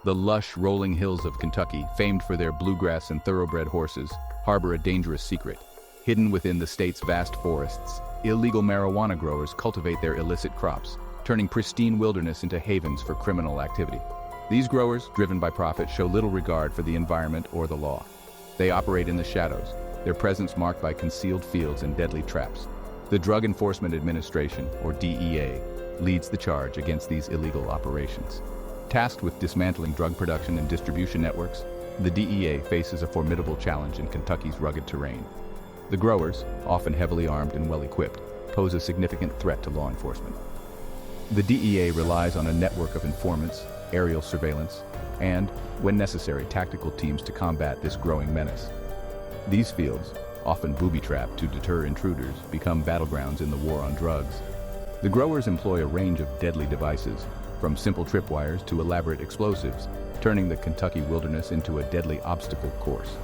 The lush, rolling hills of Kentucky, famed for their bluegrass and thoroughbred horses, harbor a dangerous secret. Hidden within the state's vast forests, illegal marijuana growers cultivate their illicit crops, turning pristine wilderness into havens for criminal activity. These growers, driven by profit, show little regard for the environment or the law. They operate in the shadows, their presence marked by concealed fields and deadly traps. The Drug Enforcement Administration, or DEA, leads the charge against these illegal operations. Tasked with dismantling drug production and distribution networks, the DEA faces a formidable challenge in Kentucky's rugged terrain. The growers, often heavily armed and well-equipped, pose a significant threat to law enforcement. The DEA relies on a network of informants, aerial surveillance, and, when necessary, tactical teams to combat this growing menace. These fields, often booby-trapped to deter intruders, become battlegrounds in the war on drugs. The growers employ a range of deadly devices, from simple tripwires to elaborate explosives, turning the Kentucky wilderness into a deadly obstacle course.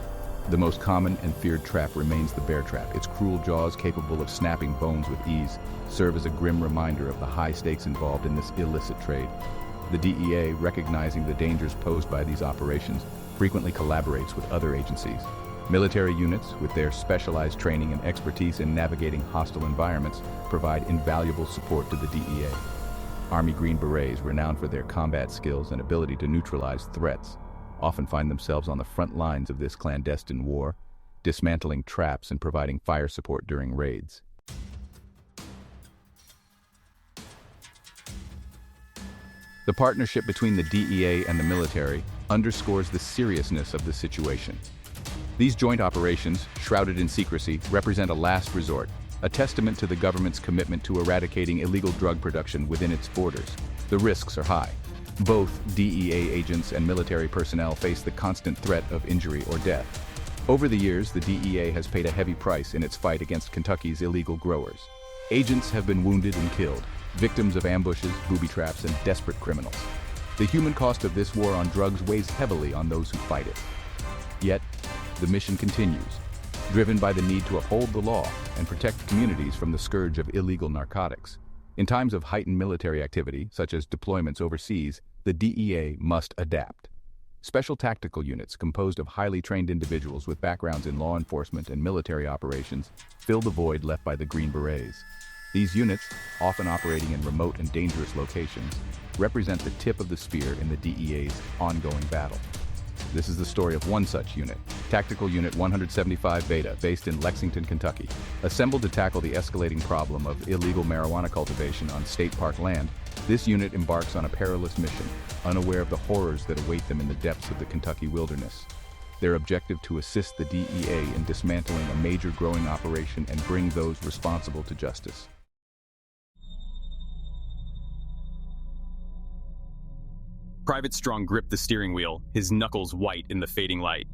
The most common and feared trap remains the bear trap. Its cruel jaws, capable of snapping bones with ease, serve as a grim reminder of the high stakes involved in this illicit trade. The DEA, recognizing the dangers posed by these operations, frequently collaborates with other agencies. Military units, with their specialized training and expertise in navigating hostile environments, provide invaluable support to the DEA. Army Green Berets, renowned for their combat skills and ability to neutralize threats, often find themselves on the front lines of this clandestine war, dismantling traps and providing fire support during raids. The partnership between the DEA and the military underscores the seriousness of the situation. These joint operations, shrouded in secrecy, represent a last resort, a testament to the government's commitment to eradicating illegal drug production within its borders. The risks are high. Both DEA agents and military personnel face the constant threat of injury or death. Over the years, the DEA has paid a heavy price in its fight against Kentucky's illegal growers. Agents have been wounded and killed, victims of ambushes, booby traps, and desperate criminals. The human cost of this war on drugs weighs heavily on those who fight it. Yet, the mission continues, driven by the need to uphold the law and protect communities from the scourge of illegal narcotics. In times of heightened military activity, such as deployments overseas, the DEA must adapt. Special tactical units composed of highly trained individuals with backgrounds in law enforcement and military operations fill the void left by the Green Berets. These units, often operating in remote and dangerous locations, represent the tip of the spear in the DEA's ongoing battle. This is the story of one such unit, Tactical Unit 175 Beta, based in Lexington, Kentucky. Assembled to tackle the escalating problem of illegal marijuana cultivation on state park land, this unit embarks on a perilous mission, unaware of the horrors that await them in the depths of the Kentucky wilderness. Their objective to assist the DEA in dismantling a major growing operation and bring those responsible to justice. Private Strong gripped the steering wheel, his knuckles white in the fading light.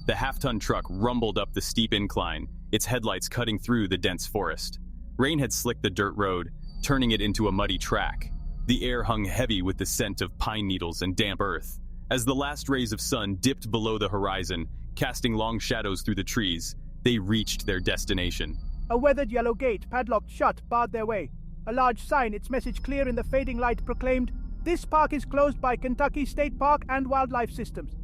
The half-ton truck rumbled up the steep incline, its headlights cutting through the dense forest. Rain had slicked the dirt road, turning it into a muddy track. The air hung heavy with the scent of pine needles and damp earth. As the last rays of sun dipped below the horizon, casting long shadows through the trees, they reached their destination. A weathered yellow gate, padlocked shut, barred their way. A large sign, its message clear in the fading light, proclaimed, "This park is closed by Kentucky State Park and Wildlife Systems."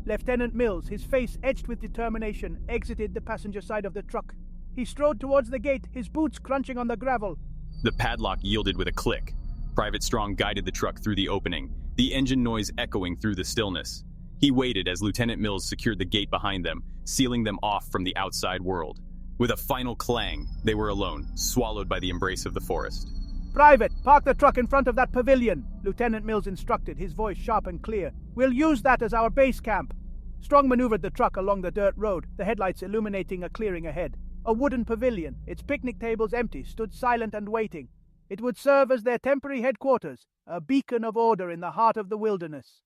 Lieutenant Mills, his face etched with determination, exited the passenger side of the truck. He strode towards the gate, his boots crunching on the gravel. The padlock yielded with a click. Private Strong guided the truck through the opening, the engine noise echoing through the stillness. He waited as Lieutenant Mills secured the gate behind them, sealing them off from the outside world. With a final clang, they were alone, swallowed by the embrace of the forest. "Private, park the truck in front of that pavilion," Lieutenant Mills instructed, his voice sharp and clear. "We'll use that as our base camp." Strong maneuvered the truck along the dirt road, the headlights illuminating a clearing ahead. A wooden pavilion, its picnic tables empty, stood silent and waiting. It would serve as their temporary headquarters, a beacon of order in the heart of the wilderness.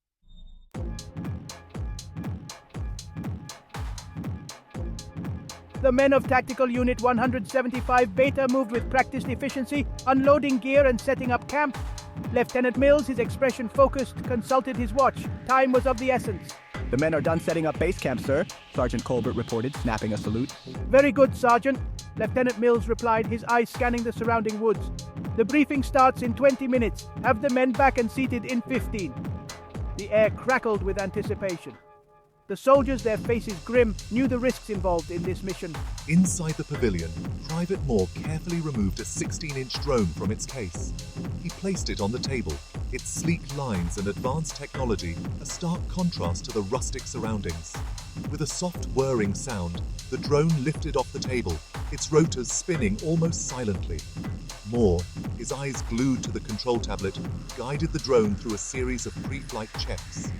The men of Tactical Unit 175 Beta moved with practiced efficiency, unloading gear and setting up camp. Lieutenant Mills, his expression focused, consulted his watch. Time was of the essence. "The men are done setting up base camp, sir," Sergeant Colbert reported, snapping a salute. "Very good, Sergeant," Lieutenant Mills replied, his eyes scanning the surrounding woods. "The briefing starts in 20 minutes. Have the men back and seated in 15. The air crackled with anticipation. The soldiers, their faces grim, knew the risks involved in this mission. Inside the pavilion, Private Moore carefully removed a 16-inch drone from its case. He placed it on the table, its sleek lines and advanced technology a stark contrast to the rustic surroundings. With a soft whirring sound, the drone lifted off the table, its rotors spinning almost silently. Moore, his eyes glued to the control tablet, guided the drone through a series of pre-flight checks.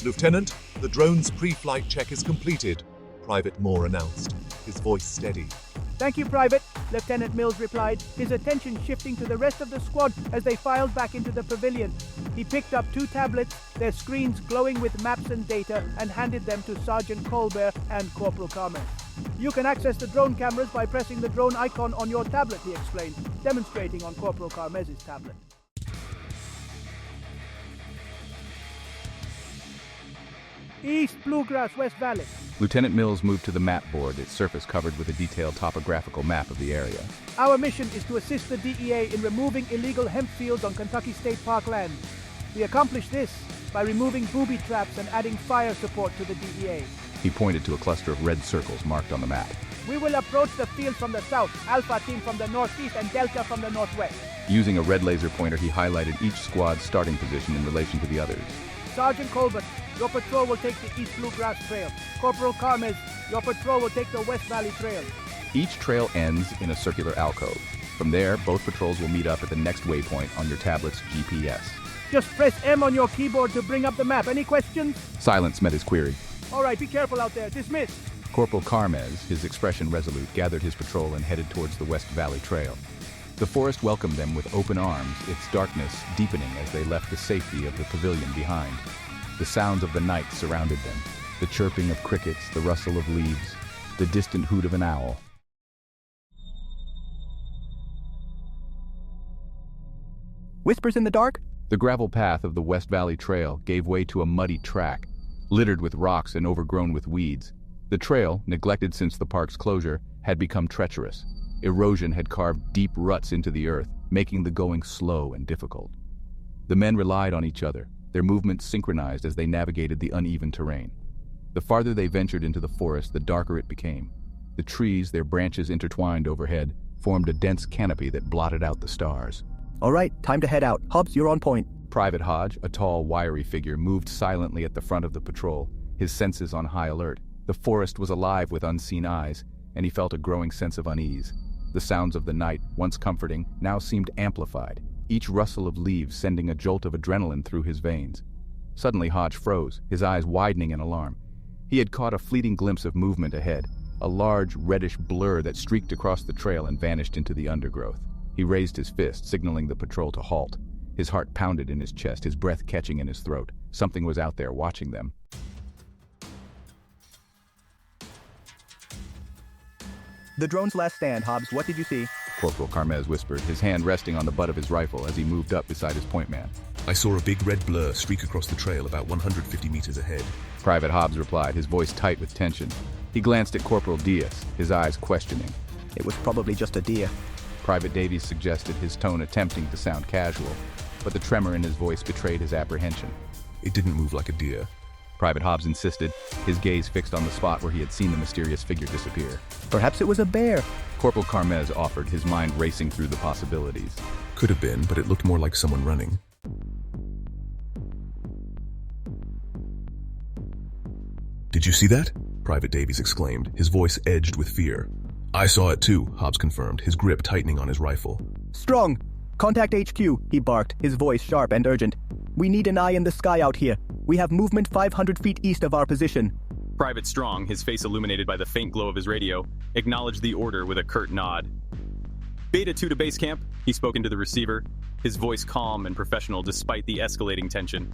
"Lieutenant, the drone's pre-flight check is completed," Private Moore announced, his voice steady. "Thank you, Private," Lieutenant Mills replied, his attention shifting to the rest of the squad as they filed back into the pavilion. He picked up 2 tablets, their screens glowing with maps and data, and handed them to Sergeant Colbert and Corporal Carmen. "You can access the drone cameras by pressing the drone icon on your tablet," he explained, demonstrating on Corporal Carmez's tablet. East Bluegrass, West Valley. Lieutenant Mills moved to the map board, its surface covered with a detailed topographical map of the area. "Our mission is to assist the DEA in removing illegal hemp fields on Kentucky State Park land. We accomplish this by removing booby traps and adding fire support to the DEA. He pointed to a cluster of red circles marked on the map. We will approach the fields from the south, Alpha Team from the northeast, and Delta from the northwest. Using a red laser pointer, he highlighted each squad's starting position in relation to the others. Sergeant Colbert, your patrol will take the East Bluegrass Trail. Corporal Carmez, your patrol will take the West Valley Trail. Each trail ends in a circular alcove. From there, both patrols will meet up at the next waypoint on your tablet's GPS. Just press M on your keyboard to bring up the map. Any questions? Silence met his query. All right, be careful out there. Dismiss. Corporal Carmez, his expression resolute, gathered his patrol and headed towards the West Valley Trail. The forest welcomed them with open arms, its darkness deepening as they left the safety of the pavilion behind. The sounds of the night surrounded them, the chirping of crickets, the rustle of leaves, the distant hoot of an owl. Whispers in the dark? The gravel path of the West Valley Trail gave way to a muddy track, littered with rocks and overgrown with weeds. The trail, neglected since the park's closure, had become treacherous. Erosion had carved deep ruts into the earth, making the going slow and difficult. The men relied on each other, their movements synchronized as they navigated the uneven terrain. The farther they ventured into the forest, the darker it became. The trees, their branches intertwined overhead, formed a dense canopy that blotted out the stars. All right, time to head out. Hobbs, you're on point. Private Hodge, a tall, wiry figure, moved silently at the front of the patrol, his senses on high alert. The forest was alive with unseen eyes, and he felt a growing sense of unease. The sounds of the night, once comforting, now seemed amplified, each rustle of leaves sending a jolt of adrenaline through his veins. Suddenly Hodge froze, his eyes widening in alarm. He had caught a fleeting glimpse of movement ahead, a large, reddish blur that streaked across the trail and vanished into the undergrowth. He raised his fist, signaling the patrol to halt. His heart pounded in his chest, his breath catching in his throat. Something was out there watching them. The drone's last stand, Hobbs. What did you see? Corporal Carmez whispered, his hand resting on the butt of his rifle as he moved up beside his point man. I saw a big red blur streak across the trail about 150 meters ahead. Private Hobbs replied, his voice tight with tension. He glanced at Corporal Diaz, his eyes questioning. It was probably just a deer. Private Davies suggested, his tone attempting to sound casual, but the tremor in his voice betrayed his apprehension. It didn't move like a deer. Private Hobbs insisted, his gaze fixed on the spot where he had seen the mysterious figure disappear. Perhaps it was a bear. Corporal Carmez offered, his mind racing through the possibilities. Could have been, but it looked more like someone running. Did you see that? Private Davies exclaimed, his voice edged with fear. I saw it too, Hobbs confirmed, his grip tightening on his rifle. Strong! Contact HQ, he barked, his voice sharp and urgent. We need an eye in the sky out here. We have movement 500 feet east of our position. Private Strong, his face illuminated by the faint glow of his radio, acknowledged the order with a curt nod. Beta 2 to base camp, he spoke into the receiver, his voice calm and professional despite the escalating tension.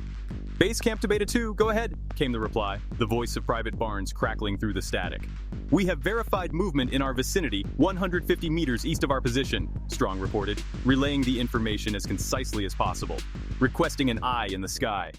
Base camp to Beta 2, go ahead, came the reply, the voice of Private Barnes crackling through the static. We have verified movement in our vicinity, 150 meters east of our position, Strong reported, relaying the information as concisely as possible, requesting an eye in the sky.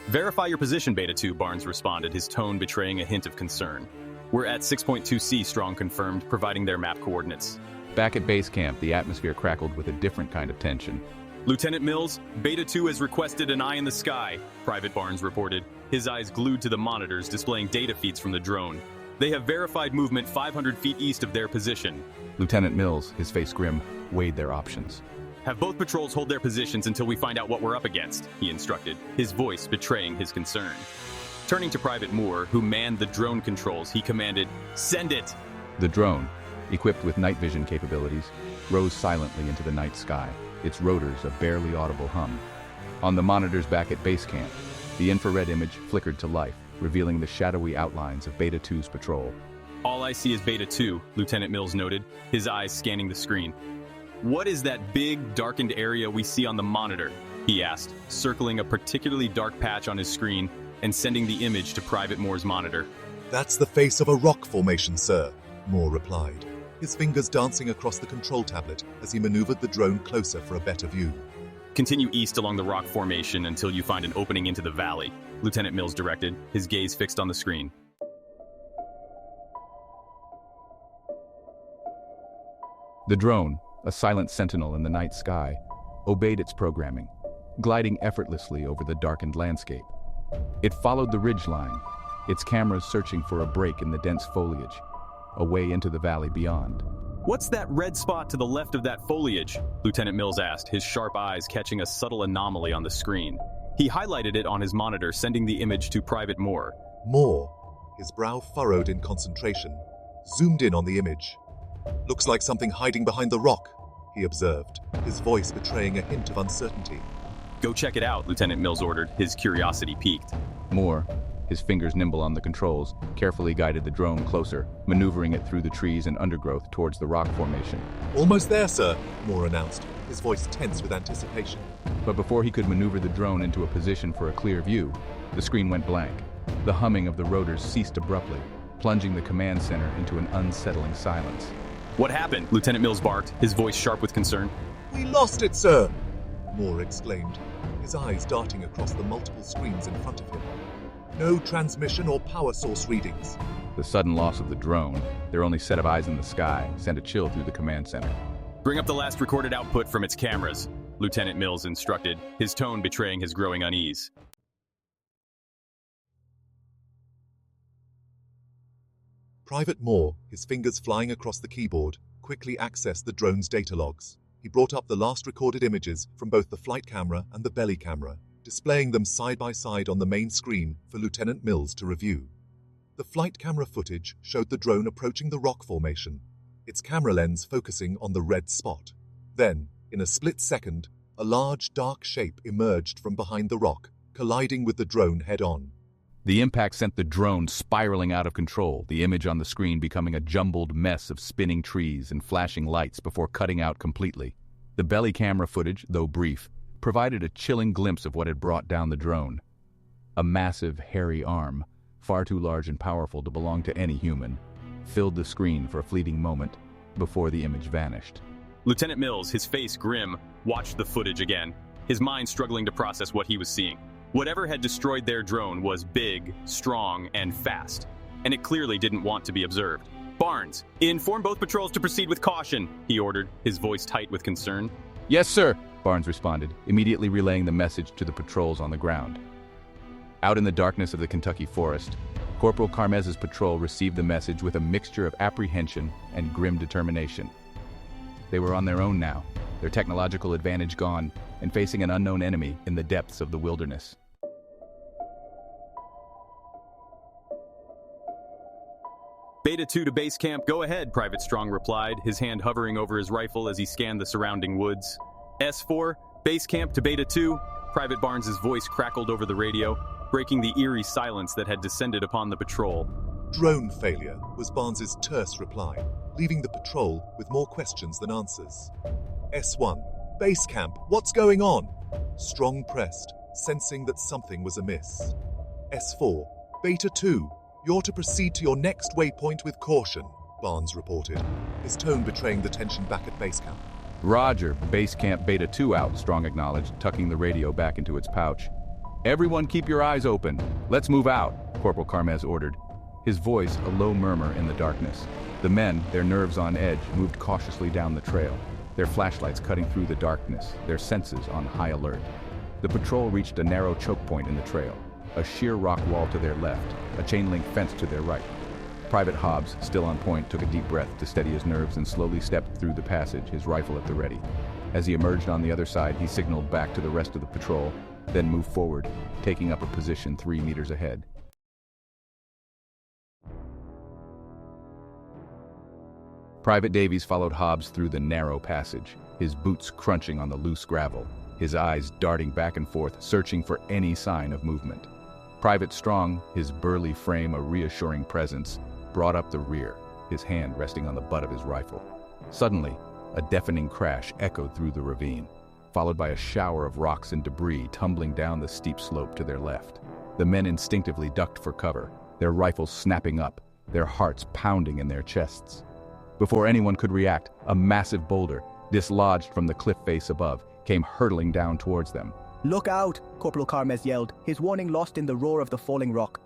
Verify your position, Beta 2, Barnes responded, his tone betraying a hint of concern. We're at 6.2C, Strong confirmed, providing their map coordinates. Back at base camp, the atmosphere crackled with a different kind of tension. Lieutenant Mills, Beta 2 has requested an eye in the sky, Private Barnes reported, his eyes glued to the monitors displaying data feeds from the drone. They have verified movement 500 feet east of their position. Lieutenant Mills, his face grim, weighed their options. Have both patrols hold their positions until we find out what we're up against, he instructed, his voice betraying his concern. Turning to Private Moore, who manned the drone controls, he commanded, "Send it!" The drone, equipped with night vision capabilities, rose silently into the night sky, its rotors a barely audible hum. On the monitors back at base camp, the infrared image flickered to life, revealing the shadowy outlines of Beta 2's patrol. All I see is Beta 2, Lieutenant Mills noted, his eyes scanning the screen. What is that big, darkened area we see on the monitor? He asked, circling a particularly dark patch on his screen and sending the image to Private Moore's monitor. That's the face of a rock formation, sir, Moore replied, his fingers dancing across the control tablet as he maneuvered the drone closer for a better view. Continue east along the rock formation until you find an opening into the valley, Lieutenant Mills directed, his gaze fixed on the screen. The drone, a silent sentinel in the night sky, obeyed its programming, gliding effortlessly over the darkened landscape. It followed the ridgeline, its cameras searching for a break in the dense foliage, a way into the valley beyond. What's that red spot to the left of that foliage? Lieutenant Mills asked, his sharp eyes catching a subtle anomaly on the screen. He highlighted it on his monitor, sending the image to Private Moore. Moore, his brow furrowed in concentration, zoomed in on the image. Looks like something hiding behind the rock, he observed, his voice betraying a hint of uncertainty. Go check it out, Lieutenant Mills ordered, his curiosity piqued. Moore, his fingers nimble on the controls, carefully guided the drone closer, maneuvering it through the trees and undergrowth towards the rock formation. Almost there, sir, Moore announced, his voice tense with anticipation. But before he could maneuver the drone into a position for a clear view, the screen went blank. The humming of the rotors ceased abruptly, plunging the command center into an unsettling silence. What happened? Lieutenant Mills barked, his voice sharp with concern. We lost it, sir, Moore exclaimed, his eyes darting across the multiple screens in front of him. No transmission or power source readings. The sudden loss of the drone, their only set of eyes in the sky, sent a chill through the command center. Bring up the last recorded output from its cameras, Lieutenant Mills instructed, his tone betraying his growing unease. Private Moore, his fingers flying across the keyboard, quickly accessed the drone's data logs. He brought up the last recorded images from both the flight camera and the belly camera, displaying them side by side on the main screen for Lieutenant Mills to review. The flight camera footage showed the drone approaching the rock formation, its camera lens focusing on the red spot. Then, in a split second, a large dark shape emerged from behind the rock, colliding with the drone head-on. The impact sent the drone spiraling out of control, the image on the screen becoming a jumbled mess of spinning trees and flashing lights before cutting out completely. The belly camera footage, though brief, provided a chilling glimpse of what had brought down the drone. A massive, hairy arm, far too large and powerful to belong to any human, filled the screen for a fleeting moment before the image vanished. Lieutenant Mills, his face grim, watched the footage again, his mind struggling to process what he was seeing. Whatever had destroyed their drone was big, strong, and fast, and it clearly didn't want to be observed. Barnes, inform both patrols to proceed with caution, he ordered, his voice tight with concern. Yes, sir, Barnes responded, immediately relaying the message to the patrols on the ground. Out in the darkness of the Kentucky forest, Corporal Carmez's patrol received the message with a mixture of apprehension and grim determination. They were on their own now, their technological advantage gone, and facing an unknown enemy in the depths of the wilderness. Beta 2 to base camp, go ahead, Private Strong replied, his hand hovering over his rifle as he scanned the surrounding woods. S4, base camp to Beta 2, Private Barnes's voice crackled over the radio, breaking the eerie silence that had descended upon the patrol. Drone failure was Barnes's terse reply, leaving the patrol with more questions than answers. S1, base camp, what's going on? Strong pressed, sensing that something was amiss. S4, Beta 2, you're to proceed to your next waypoint with caution, Barnes reported, his tone betraying the tension back at base camp. Roger, base camp Beta 2 out, Strong acknowledged, tucking the radio back into its pouch. Everyone keep your eyes open. Let's move out, Corporal Carmez ordered, his voice a low murmur in the darkness. The men, their nerves on edge, moved cautiously down the trail, their flashlights cutting through the darkness, their senses on high alert. The patrol reached a narrow choke point in the trail, a sheer rock wall to their left, a chain-link fence to their right. Private Hobbs, still on point, took a deep breath to steady his nerves and slowly stepped through the passage, his rifle at the ready. As he emerged on the other side, he signaled back to the rest of the patrol, then moved forward, taking up a position 3 meters ahead. Private Davies followed Hobbs through the narrow passage, his boots crunching on the loose gravel, his eyes darting back and forth, searching for any sign of movement. Private Strong, his burly frame a reassuring presence, brought up the rear, his hand resting on the butt of his rifle. Suddenly, a deafening crash echoed through the ravine, followed by a shower of rocks and debris tumbling down the steep slope to their left. The men instinctively ducked for cover, their rifles snapping up, their hearts pounding in their chests. Before anyone could react, a massive boulder, dislodged from the cliff face above, came hurtling down towards them. "Look out!" Corporal Carmes yelled, his warning lost in the roar of the falling rock.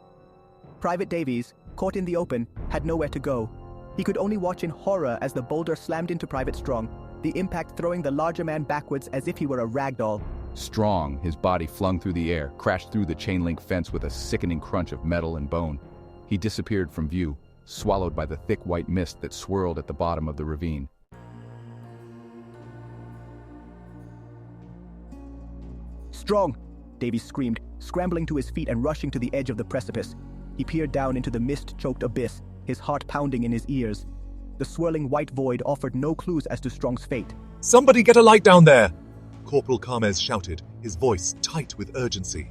Private Davies, caught in the open, had nowhere to go. He could only watch in horror as the boulder slammed into Private Strong, the impact throwing the larger man backwards as if he were a rag doll. Strong, his body flung through the air, crashed through the chain-link fence with a sickening crunch of metal and bone. He disappeared from view, swallowed by the thick white mist that swirled at the bottom of the ravine. "Strong!" Davies screamed, scrambling to his feet and rushing to the edge of the precipice. He peered down into the mist-choked abyss, his heart pounding in his ears. The swirling white void offered no clues as to Strong's fate. "Somebody get a light down there!" Corporal Carmes shouted, his voice tight with urgency.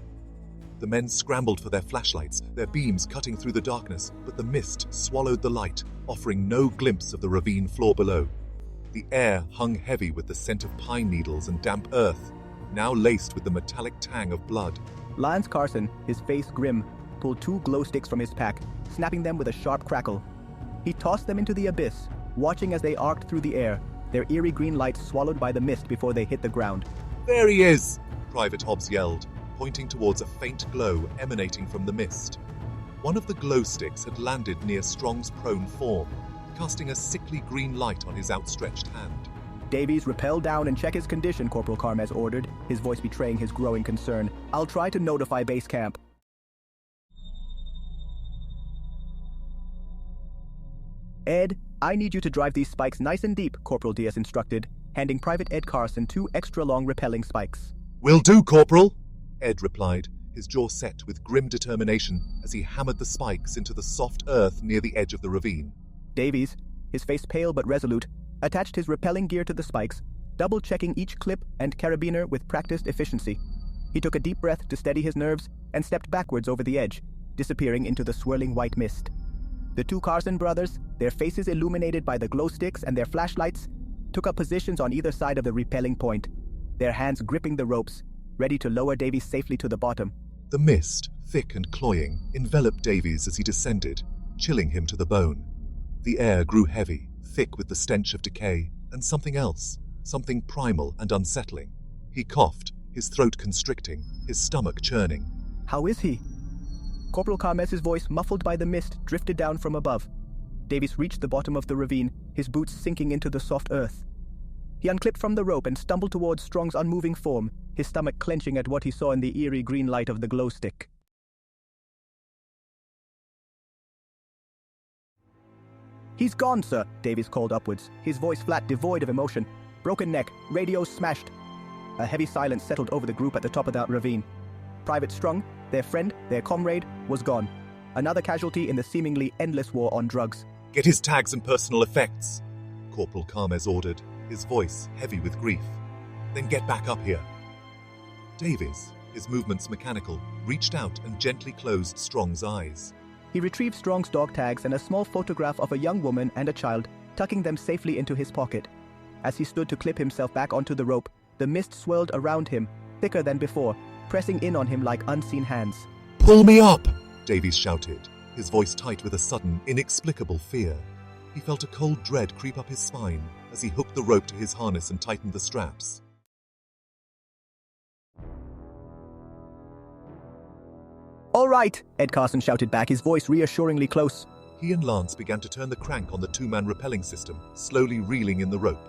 The men scrambled for their flashlights, their beams cutting through the darkness, but the mist swallowed the light, offering no glimpse of the ravine floor below. The air hung heavy with the scent of pine needles and damp earth, now laced with the metallic tang of blood. Lance Carson, his face grim, pulled 2 glow sticks from his pack, snapping them with a sharp crackle. He tossed them into the abyss, watching as they arced through the air, their eerie green lights swallowed by the mist before they hit the ground. "There he is!" Private Hobbs yelled, pointing towards a faint glow emanating from the mist. One of the glow sticks had landed near Strong's prone form, casting a sickly green light on his outstretched hand. Davies, rappel down and check his condition, Corporal Carmes ordered, his voice betraying his growing concern. "I'll try to notify base camp." "Ed, I need you to drive these spikes nice and deep," Corporal Diaz instructed, handing Private Ed Carson 2 extra-long rappelling spikes. "Will do, Corporal," Ed replied, his jaw set with grim determination as he hammered the spikes into the soft earth near the edge of the ravine. Davies, his face pale but resolute, attached his rappelling gear to the spikes, double-checking each clip and carabiner with practiced efficiency. He took a deep breath to steady his nerves and stepped backwards over the edge, disappearing into the swirling white mist. The 2 Carson brothers, their faces illuminated by the glow sticks and their flashlights, took up positions on either side of the rappelling point, their hands gripping the ropes, ready to lower Davies safely to the bottom. The mist, thick and cloying, enveloped Davies as he descended, chilling him to the bone. The air grew heavy, thick with the stench of decay, and something else, something primal and unsettling. He coughed, his throat constricting, his stomach churning. "How is he?" Corporal Carmes' voice, muffled by the mist, drifted down from above. Davies reached the bottom of the ravine, his boots sinking into the soft earth. He unclipped from the rope and stumbled towards Strong's unmoving form, his stomach clenching at what he saw in the eerie green light of the glow stick. "He's gone, sir," Davies called upwards, his voice flat, devoid of emotion. "Broken neck, radios smashed." A heavy silence settled over the group at the top of that ravine. Private Strong, their friend, their comrade, was gone. Another casualty in the seemingly endless war on drugs. "Get his tags and personal effects," Corporal Carmes ordered, his voice heavy with grief. "Then get back up here." Davies, his movements mechanical, reached out and gently closed Strong's eyes. He retrieved Strong's dog tags and a small photograph of a young woman and a child, tucking them safely into his pocket. As he stood to clip himself back onto the rope, the mist swirled around him, thicker than before, pressing in on him like unseen hands. "Pull me up!" Davies shouted, his voice tight with a sudden, inexplicable fear. He felt a cold dread creep up his spine as he hooked the rope to his harness and tightened the straps. "All all right, Ed Carson shouted back, his voice reassuringly close. He and Lance began to turn the crank on the two-man rappelling system, slowly reeling in the rope.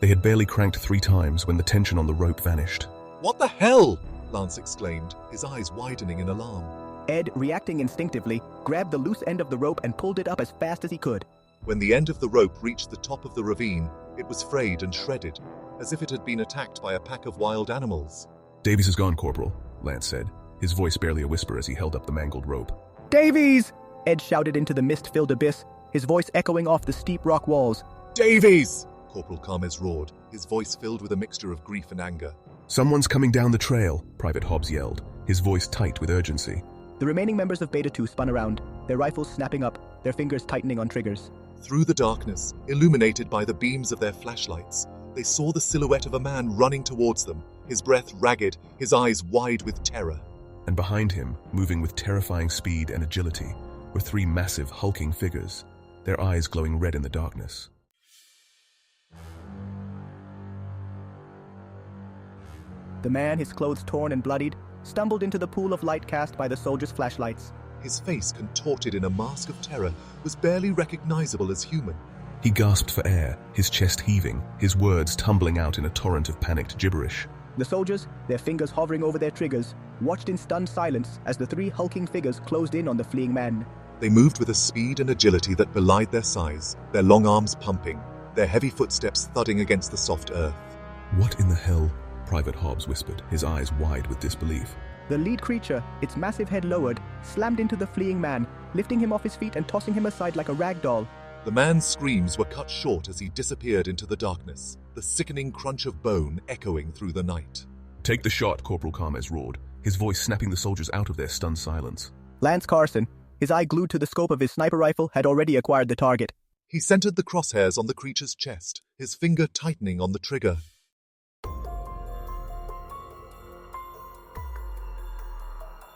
They had barely cranked 3 times when the tension on the rope vanished. "What the hell?" Lance exclaimed, his eyes widening in alarm. Ed, reacting instinctively, grabbed the loose end of the rope and pulled it up as fast as he could. When the end of the rope reached the top of the ravine, it was frayed and shredded, as if it had been attacked by a pack of wild animals. Davies is gone, Corporal, Lance said, his voice barely a whisper as he held up the mangled rope. Davies! Ed shouted into the mist-filled abyss, his voice echoing off the steep rock walls. "Davies!" Corporal Carmes roared, his voice filled with a mixture of grief and anger. Someone's coming down the trail, Private Hobbs yelled, his voice tight with urgency. The remaining members of Beta 2 spun around, their rifles snapping up, their fingers tightening on triggers. Through the darkness, illuminated by the beams of their flashlights, they saw the silhouette of a man running towards them, his breath ragged, his eyes wide with terror. And behind him, moving with terrifying speed and agility, were 3 massive, hulking figures, their eyes glowing red in the darkness. The man, his clothes torn and bloodied, stumbled into the pool of light cast by the soldiers' flashlights. His face, contorted in a mask of terror, was barely recognizable as human. He gasped for air, his chest heaving, his words tumbling out in a torrent of panicked gibberish. The soldiers, their fingers hovering over their triggers, watched in stunned silence as the 3 hulking figures closed in on the fleeing man. They moved with a speed and agility that belied their size, their long arms pumping, their heavy footsteps thudding against the soft earth. What in the hell? Private Hobbs whispered, his eyes wide with disbelief. The lead creature, its massive head lowered, slammed into the fleeing man, lifting him off his feet and tossing him aside like a rag doll. The man's screams were cut short as he disappeared into the darkness, the sickening crunch of bone echoing through the night. Take the shot, Corporal Carmes roared, his voice snapping the soldiers out of their stunned silence. Lance Carson, his eye glued to the scope of his sniper rifle, had already acquired the target. He centered the crosshairs on the creature's chest, his finger tightening on the trigger.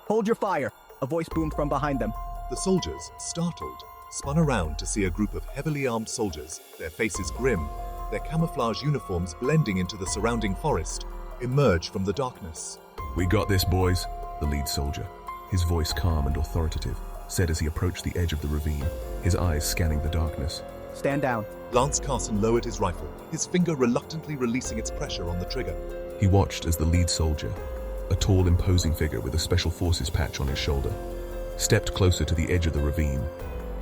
Hold your fire, a voice boomed from behind them. The soldiers, startled, spun around to see a group of heavily armed soldiers, their faces grim, their camouflage uniforms blending into the surrounding forest, emerge from the darkness. We got this, boys, the lead soldier, his voice calm and authoritative, said as he approached the edge of the ravine, his eyes scanning the darkness. Stand down. Lance Carson lowered his rifle, his finger reluctantly releasing its pressure on the trigger. He watched as the lead soldier, a tall, imposing figure with a Special Forces patch on his shoulder, stepped closer to the edge of the ravine,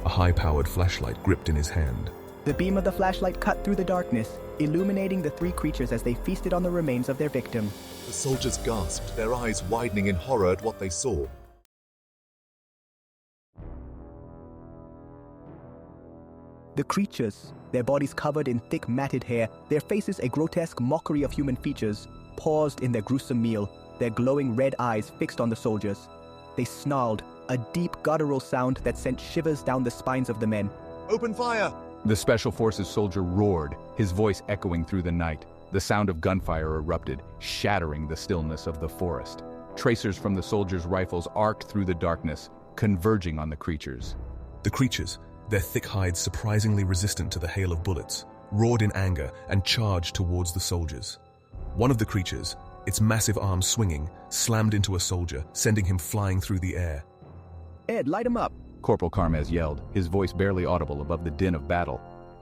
a high-powered flashlight gripped in his hand. The beam of the flashlight cut through the darkness, illuminating the 3 creatures as they feasted on the remains of their victim. The soldiers gasped, their eyes widening in horror at what they saw. The creatures, their bodies covered in thick matted hair, their faces a grotesque mockery of human features, paused in their gruesome meal, their glowing red eyes fixed on the soldiers. They snarled, a deep guttural sound that sent shivers down the spines of the men. "Open fire!" The Special Forces soldier roared, his voice echoing through the night. The sound of gunfire erupted, shattering the stillness of the forest. Tracers from the soldiers' rifles arced through the darkness, converging on the creatures. The creatures, their thick hides surprisingly resistant to the hail of bullets, roared in anger and charged towards the soldiers. One of the creatures, its massive arms swinging, slammed into a soldier, sending him flying through the air. Ed, light him up. Corporal Carmes yelled, his voice barely audible above the din of battle.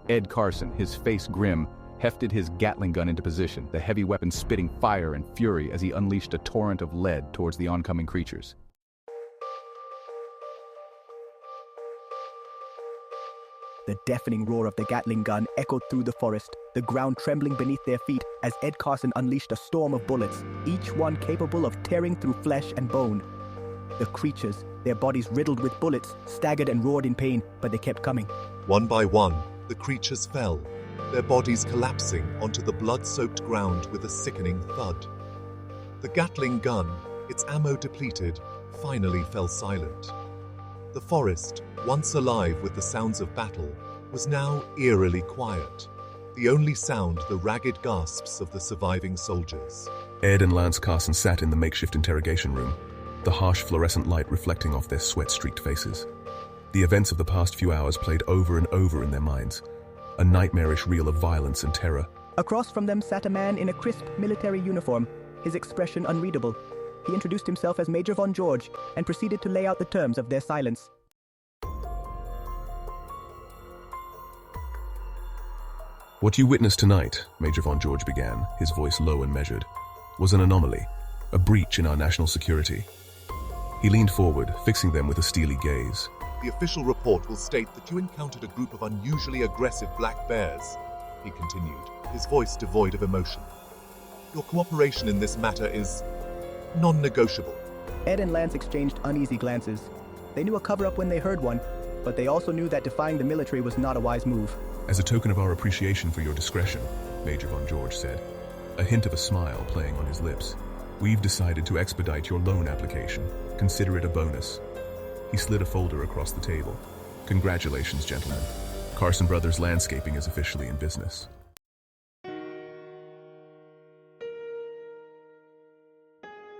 Ed Carson, his face grim, hefted his Gatling gun into position, the heavy weapon spitting fire and fury as he unleashed a torrent of lead towards the oncoming creatures. The deafening roar of the Gatling gun echoed through the forest, the ground trembling beneath their feet as Ed Carson unleashed a storm of bullets, each one capable of tearing through flesh and bone. The creatures, their bodies riddled with bullets, staggered and roared in pain, but they kept coming. One by one, the creatures fell, their bodies collapsing onto the blood-soaked ground with a sickening thud. The Gatling gun, its ammo depleted, finally fell silent. The forest, once alive with the sounds of battle, was now eerily quiet. The only sound the ragged gasps of the surviving soldiers. Ed and Lance Carson sat in the makeshift interrogation room, the harsh fluorescent light reflecting off their sweat-streaked faces. The events of the past few hours played over and over in their minds, a nightmarish reel of violence and terror. Across from them sat a man in a crisp military uniform, his expression unreadable. He introduced himself as Major Von George and proceeded to lay out the terms of their silence. What you witnessed tonight, Major Von George began, his voice low and measured, was an anomaly, a breach in our national security. He leaned forward, fixing them with a steely gaze. The official report will state that you encountered a group of unusually aggressive black bears, he continued, his voice devoid of emotion. Your cooperation in this matter is non-negotiable. Ed and Lance exchanged uneasy glances. They knew a cover-up when they heard one, but they also knew that defying the military was not a wise move. As a token of our appreciation for your discretion, Major Von George said, a hint of a smile playing on his lips, we've decided to expedite your loan application. Consider it a bonus. He slid a folder across the table. Congratulations, gentlemen. Carson Brothers Landscaping is officially in business.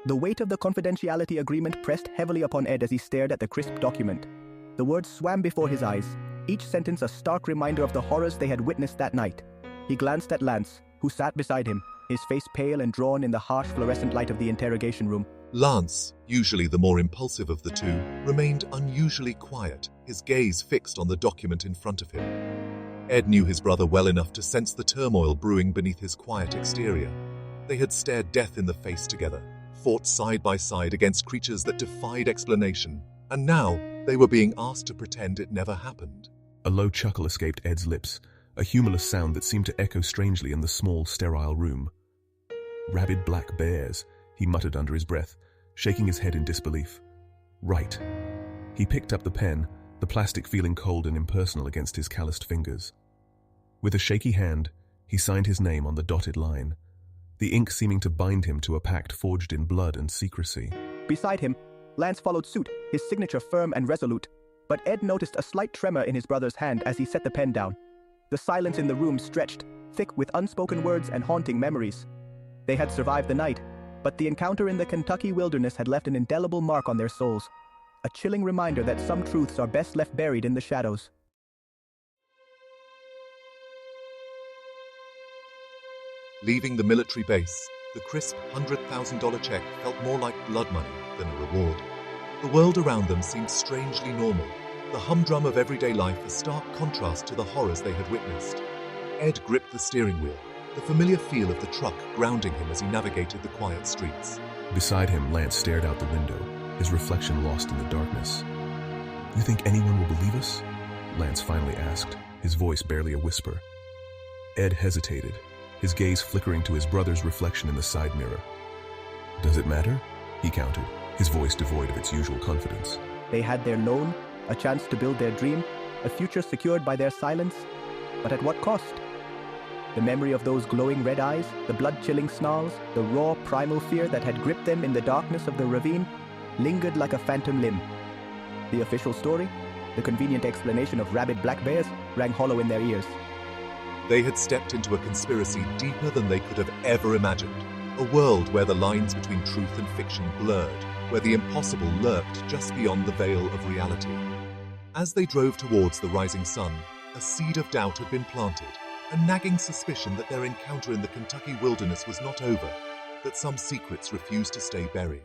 The weight of the confidentiality agreement pressed heavily upon Ed as he stared at the crisp document. The words swam before his eyes, each sentence a stark reminder of the horrors they had witnessed that night. He glanced at Lance, who sat beside him, his face pale and drawn in the harsh fluorescent light of the interrogation room. Lance, usually the more impulsive of the two, remained unusually quiet, his gaze fixed on the document in front of him. Ed knew his brother well enough to sense the turmoil brewing beneath his quiet exterior. They had stared death in the face together, fought side by side against creatures that defied explanation, and now they were being asked to pretend it never happened. A low chuckle escaped Ed's lips, a humorless sound that seemed to echo strangely in the small, sterile room. Rabid black bears, he muttered under his breath, shaking his head in disbelief. Right. He picked up the pen, the plastic feeling cold and impersonal against his calloused fingers. With a shaky hand, he signed his name on the dotted line, the ink seeming to bind him to a pact forged in blood and secrecy. Beside him, Lance followed suit, his signature firm and resolute, but Ed noticed a slight tremor in his brother's hand as he set the pen down. The silence in the room stretched, thick with unspoken words and haunting memories. They had survived the night, but the encounter in the Kentucky wilderness had left an indelible mark on their souls, a chilling reminder that some truths are best left buried in the shadows. Leaving the military base, the crisp $100,000 check felt more like blood money than a reward. The world around them seemed strangely normal, the humdrum of everyday life a stark contrast to the horrors they had witnessed. Ed gripped the steering wheel, the familiar feel of the truck grounding him as he navigated the quiet streets. Beside him, Lance stared out the window, his reflection lost in the darkness. You think anyone will believe us? Lance finally asked, his voice barely a whisper. Ed hesitated, his gaze flickering to his brother's reflection in the side mirror. Does it matter? He countered, his voice devoid of its usual confidence. They had their loan, a chance to build their dream, a future secured by their silence, but at what cost? The memory of those glowing red eyes, the blood-chilling snarls, the raw primal fear that had gripped them in the darkness of the ravine, lingered like a phantom limb. The official story, the convenient explanation of rabid black bears, rang hollow in their ears. They had stepped into a conspiracy deeper than they could have ever imagined, a world where the lines between truth and fiction blurred, where the impossible lurked just beyond the veil of reality. As they drove towards the rising sun, a seed of doubt had been planted, a nagging suspicion that their encounter in the Kentucky wilderness was not over, that some secrets refused to stay buried.